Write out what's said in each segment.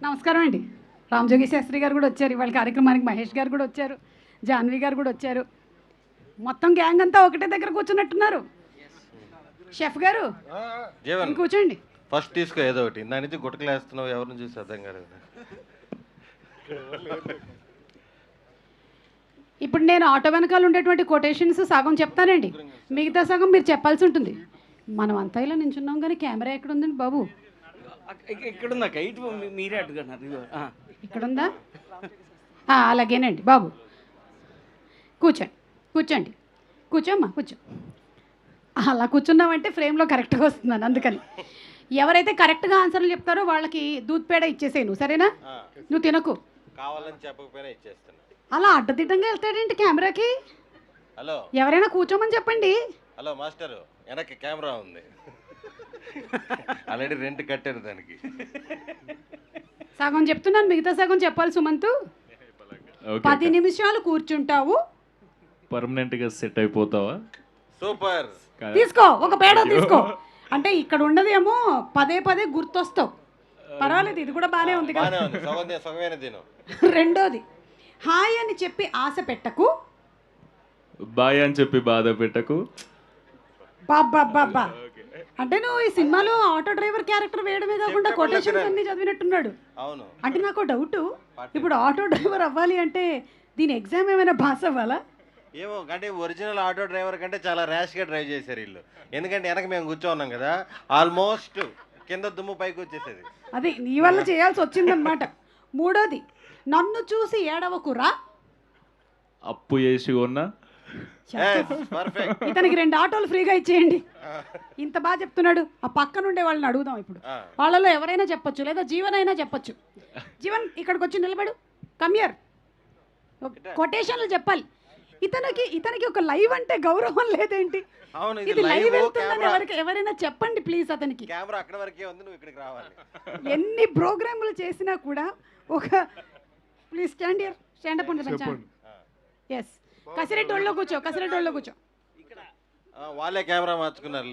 నమస్కారం అండి. రామజోగి శాస్త్రి గారు కూడా వచ్చారు ఇవాళ కార్యక్రమానికి. మహేష్ గారు కూడా వచ్చారు, జాన్వి గారు కూడా వచ్చారు. మొత్తం గ్యాంగ్ అంతా ఒకటే దగ్గర కూర్చున్నట్టున్నారు. షెఫ్ గారు కూర్చోండి. ఫస్ట్ తీసుకో ఏదో ఒకటి. దాని నుంచి గుట్టకలు వేస్తున్నావు, ఎవరిని చూసి అర్థం కాలేదు. ఇప్పుడు నేను ఆటో వెనకాల ఉండేటువంటి కొటేషన్స్ సగం చెప్తానండి, మిగతా సగం మీరు చెప్పాల్సి ఉంటుంది. మనం అంతా ఇలా నించున్నాం కానీ కెమెరా ఎక్కడ ఉందండి బాబు? ఇక్కడుందా? ఇటు మీరే అడుగుతున్నారు. ఇక్కడుందా? అలాగేనండి బాబు. కూర్చోండి కూర్చోండి, కూర్చోమ్మా కూర్చో. అలా కూర్చున్నామంటే ఫ్రేమ్లో కరెక్ట్గా వస్తున్నాను, అందుకని. ఎవరైతే కరెక్ట్గా ఆన్సర్లు చెప్తారో వాళ్ళకి దూద్ పేడ ఇచ్చేసేయి నువ్వు, సరేనా? నువ్వు తినకు, కావాలని చెప్పకపోయినా ఇచ్చేస్తాను. అలా అడ్డదిడ్డంగా వెళ్తాడేంటి కెమెరాకి? హలో, ఎవరైనా కూర్చోమని చెప్పండి. హలో మాస్టర్, వెనక్కి కెమెరా ఉంది, ఆల్రెడీ రెంట్ కట్టారు దానికి. సగం చెప్తున్నాను, మిగతా సగం చెప్పాలి సుమంతు. 10 నిమిషాలు కూర్చుంటావు, పర్మనెంట్గా సెట్ అయిపోతావా? సూపర్. తీసుకో ఒక పేడ తీసుకో. అంటే ఇక్కడ ఉండదేమో పదే పదే గుర్తొస్తావు. పర్వాలేదు, ఇది కూడా బాగానే ఉంది కదా. సగమైన తిను. రెండోది, హాయ్ అని చెప్పి ఆశ పెట్టకు, బాయ్ అని చెప్పి బాధ పెట్టకు. బాబ్బా. అంటే నువ్వు ఈ సినిమాలో ఆటో డ్రైవర్ క్యారెక్టర్ వేయడమే కాకుండా కొటేషన్స్ అన్ని చదివినట్టున్నాడు. అవును. అంటే నాకు డౌట్, ఇప్పుడు ఆటో డ్రైవర్ అవ్వాలి అంటే దీని ఎగ్జామ్ ఏమైనా పాస్ అవ్వాలా? ఏమో, అంటే ఒరిజినల్ ఆటో డ్రైవర్ కంటే చాలా ర్యాష్గా డ్రైవ్ చేశారు వీళ్ళు. ఎందుకంటే వెనక మేము కూర్చోన్నాం కదా, ఆల్మోస్ట్ కింద దుమ్ము పైకి వచ్చేసేది. అది నీ వల్ల చేయాల్సి వచ్చిందనమాట. మూడోది, నన్ను చూసి ఏడవకురా, అప్పు చేసి కొన్నా. ఇతనికి 2 ఆటోలు ఫ్రీగా ఇచ్చేయండి. ఇంత బాగా చెప్తున్నాడు. ఆ పక్కన ఉండే వాళ్ళని అడుగుదాం ఇప్పుడు. వాళ్ళలో ఎవరైనా చెప్పొచ్చు, లేదా జీవన్ అయినా చెప్పొచ్చు. జీవన్ ఇక్కడికి వచ్చి నిలబడు, కమ్యర్. కొటేషన్లు చెప్పాలి. ఇతనికి ఒక లైవ్ అంటే గౌరవం లేదేంటి? ఇది లైవ్ వెళ్తుందని ఎవరైనా చెప్పండి ప్లీజ్ అతనికి. కెమెరా అక్కడ వరకే ఉంది, నువ్వు ఇక్కడికి రావాలి. ఎన్ని ప్రోగ్రాములు చేసినా కూడా ఒక please stand here, stand up ఉండదు. ఎస్, కసిరెడ్డి ఒళ్ళో కూర్చో, కసిరెడ్డి ఒళ్ళో కూర్చో. వాళ్ళే కెమెరా మార్చుకున్నారు.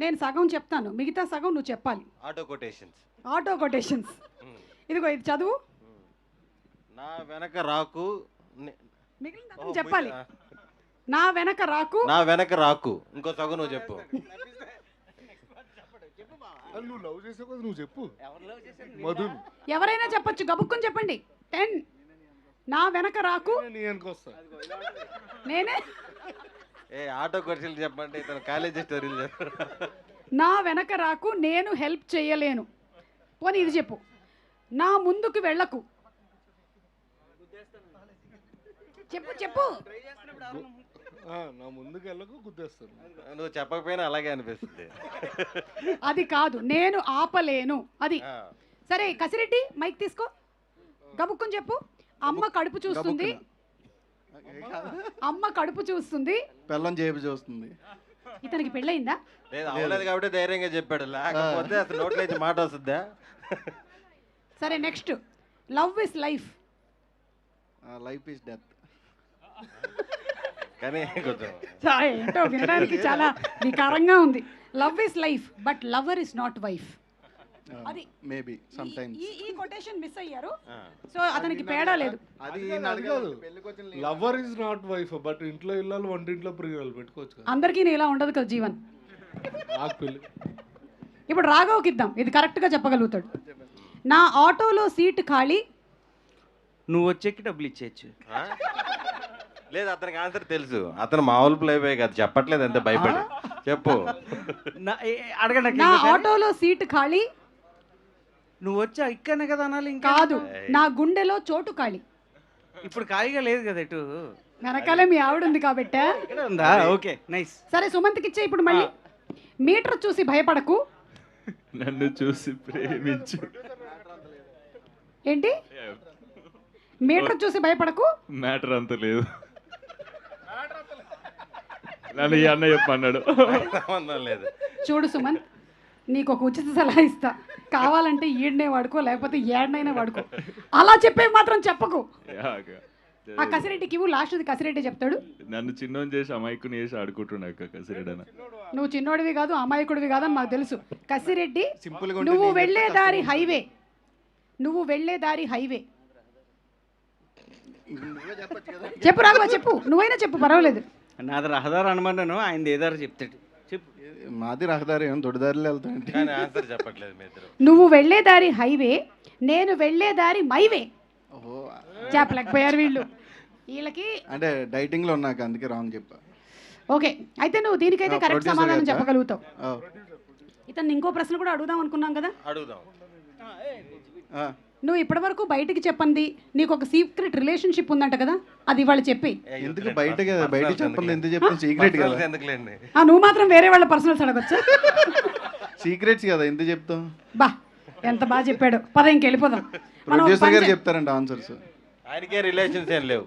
నేను సగం చెప్తాను, మిగతా సగం నువ్వు చెప్పాలి. Auto quotations. ఇదిగో ఇది చదువు. నా వెనక రాకు, మిగిలిన చెప్పాలి. నా వెనక రాకు, నా వెనక రాకు. ఇంకో సగం నువ్వు చెప్పు. నువ్వు లవ్ చేసావు కదా, నువ్వు చెప్పు. మధు, ఎవరైనా చెప్పొచ్చు, గబుక్కుని చెప్పండి. 10. నా వెనక రాకు, నేనే. ఆటో కొటేషన్లు చెప్పండి, ఇతను కాలేజీ స్టోరీలు చెప్పారు. నా వెనక రాకు, నేను హెల్ప్ చేయలేను. పోనీ ఇది చెప్పు. నా ముందుకు వెళ్ళకు. చెప్పు చెప్పు. నా ముందుకు వెళ్ళకు, గుద్దేస్తాను. నువ్వు చెప్పకపోయినా అలాగే అనిపిస్తుంది. అది కాదు, నేను ఆపలేను అది. సరే కసిరెడ్డి మైక్ తీసుకో, గబుక్కుని చెప్పు. అమ్మ కడుపు చూస్తుంది, అమ్మ కడుపు చూస్తుంది, పెళ్ళం జేబు చూస్తుంది. ఇతనికి పెళ్ళయిందా? లేదు, అవలేదు కాబట్టి ధైర్యంగా చెప్పాడు, లేకపోతే అసలు నోట్లో నుంచి మాట వస్తుందా? సరే next, love is life. Life is death. కానీ కొంచెం ఏంటో వినడానికి చాలా వికారంగా ఉంది. Love is life but lover is not wife. అది మేబీ సమ్ టైమ్స్ ఈ కొటేషన్ మిస్ అయ్యారు, సో అతనికి పేడా లేదు. అది కాదు, lover is not wife but ఇంట్లో ఇల్లాలు వంటింట్లో ప్రియులు పెట్టుకోవచ్చు. అందరికీ ఇలా ఉండదు కదా జీవన్. నాకు పెళ్ళి. ఇప్పుడు రాఘవ్కి ఇద్దాం, ఇది కరెక్ట్గా చెప్పగలుగుతాడు. నా ఆటోలో సీట్ ఖాళీ, నువ్వు వచ్చేకి డబ్బులు ఇచ్చేయచ్చు. లేదు, అతనికి ఆన్సర్ తెలుసు. అతను మామూలు ప్లే బాయ్ కాదు, చెప్పట్లేదు, అంతే భయపడి. చెప్పు. అడగండి. నా ఆటోలో సీట్ ఖాళీ, నువ్వు వచ్చా ఇక్కడనే కదా అనాలి. ఇంకా కాదు, నా గుండెలో చోటు ఖాళీ. ఇప్పుడు ఖాళీగా లేదు కదా, ఇటు వెనకాలే మీ ఆవిడ ఉంది కాబట్టే ఉందా? Okay nice. సరే సుమంత్కి ఇచ్చే. ఇప్పుడు మళ్ళీ, మీటర్ చూసి భయపడకు, నన్ను చూసి ప్రేమించు. ఏంటి? మీటర్ చూసి భయపడకు, మ్యాటర్ అంత లేదు. నన్ను ఈ అన్న చెప్పన్నాడు. లేదు. చూడు సుమంత్, నీకు ఒక ఉచిత సలహా ఇస్తా. కావాలంటే ఈడనే వాడుకో, లేకపోతే ఏడనైనా వాడుకో. అలా చెప్పే మాత్రం చెప్పకు. ఆ కసిరెడ్డికి ఇవ్వు, లాస్ట్ది కసిరెడ్డి చెప్తాడు. నన్ను చిన్నోని చేసి అమాయకుని చేసి ఆడుకుంటున్నా అక్క కసిరెడన. నువ్వు చిన్నోడివి కాదు, అమాయకుడివి కాదని మాకు తెలుసు. కసిరెడ్డి, సింపుల్గా ఉంటే నువ్వు నేను వెళ్ళే చెప్తే దారి కష్టం. హైవే, నువ్వు వెళ్ళే దారి హైవే. నువ్వే చెప్పొచ్చు కదా. చెప్పు రాఘవ, చెప్పు, నువ్వైనా చెప్పు, పర్వాలేదు. నాది రహదారి అనమన్నాను, ఆయన ఏదారు చెప్తాడు. చెప్పు. మాది రహదారి ఏం దొడ్డిదారిలో వెళ్తానంటే కానీ ఆన్సర్ చెప్పట్లేదు మీ ఇద్దరు. నువ్వు వెళ్ళే దారి హైవే, నేను వెళ్ళే దారి మైవే. ఓహో, చెప్పలేకపోయారు వీళ్ళు. వీళ్ళకి అంటే డైటింగ్లో ఉన్నాక అందుకే రాంగ్ చెప్పా. ఓకే. అయితే నువ్వు దీనికైతే కరెక్ట్ producer సమాధానం గారా? చెప్పగలుగుతావు. ఆ, ఇతను ఇంకో ప్రశ్న కూడా అడుగుదాం అనుకున్నాం కదా. అడుగుదాం. ఆ. నువ్వు ఇప్పటివరకు బయటికి చెప్పండి, నీకు ఒక సీక్రెట్ రిలేషన్షిప్ ఉందంట కదా, అది ఇవాళ చెప్పి. ఎందుకు బయట కదా, బయట చెప్పండి, ఎందుకు చెప్పండి, సీక్రెట్ కదా. ఎందుకులేండి. నువ్వు మాత్రం వేరే వాళ్ళ పర్సనల్స్ అడగొచ్చా? సీక్రెట్స్ కదా, ఎందుకు చెప్తాం. బా, ఎంత బాగా చెప్పాడు. పద ఇంకెళ్ళిపోదాం. మనం ఒక ప్రొడ్యూసర్ పని గారు చే- చెప్తారండి ఆన్సర్స్. ఆయనకే రిలేషన్స్ ఏం లేవు.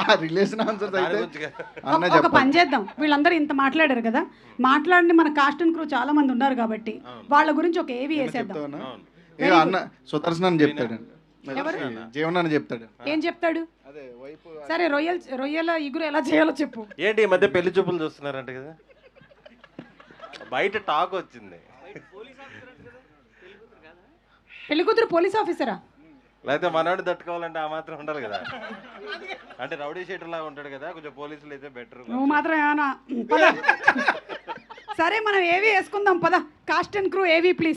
ఆ రిలేషన్ ఆన్సర్స్ దాని అయితే గురించి కాదు. అన్న ఒక చెప్పాలి. పని చేద్దాం. వీళ్ళందరూ ఇంత మాట్లాడారు కదా, మాట్లాడిన మన కాస్ట్ అండ్ క్రూ చాలా మంది ఉన్నారు కాబట్టి వాళ్ళ గురించి ఒక ఏవి వేసేద్దాం. చెప్తావా? అవును. ఏ అన్న సుదర్శన్ అని చెప్తాడు, ఎవరు? జీవన్ అని చెప్తాడు. ఏం చెప్తాడు? అదే వైపు సరే, రొయ్యల ఇగురు ఎలా చేయాలో చెప్పు. ఏంటి ఈ మధ్య పెళ్లి చూపులు చూస్తున్నారంట కదా, బయట టాక్ వచ్చింది. పెళ్లి కూతురు పోలీస్ ఆఫీసరా? లేకపోతే మనోడు తట్టుకోవాలంటే ఆ మాత్రం ఉండాలి కదా. అంటే రౌడీ షీటర్ లాగా ఉంటాడు కదా, కొంచెం పోలీసులు అయితే బెటర్. నువ్వు మాత్రం ఏమన్నా పద. సరే, మనం ఏవి వేసుకుందాం, పద. కాస్ట్ అండ్ క్రూ ఏవి ప్లీజ్.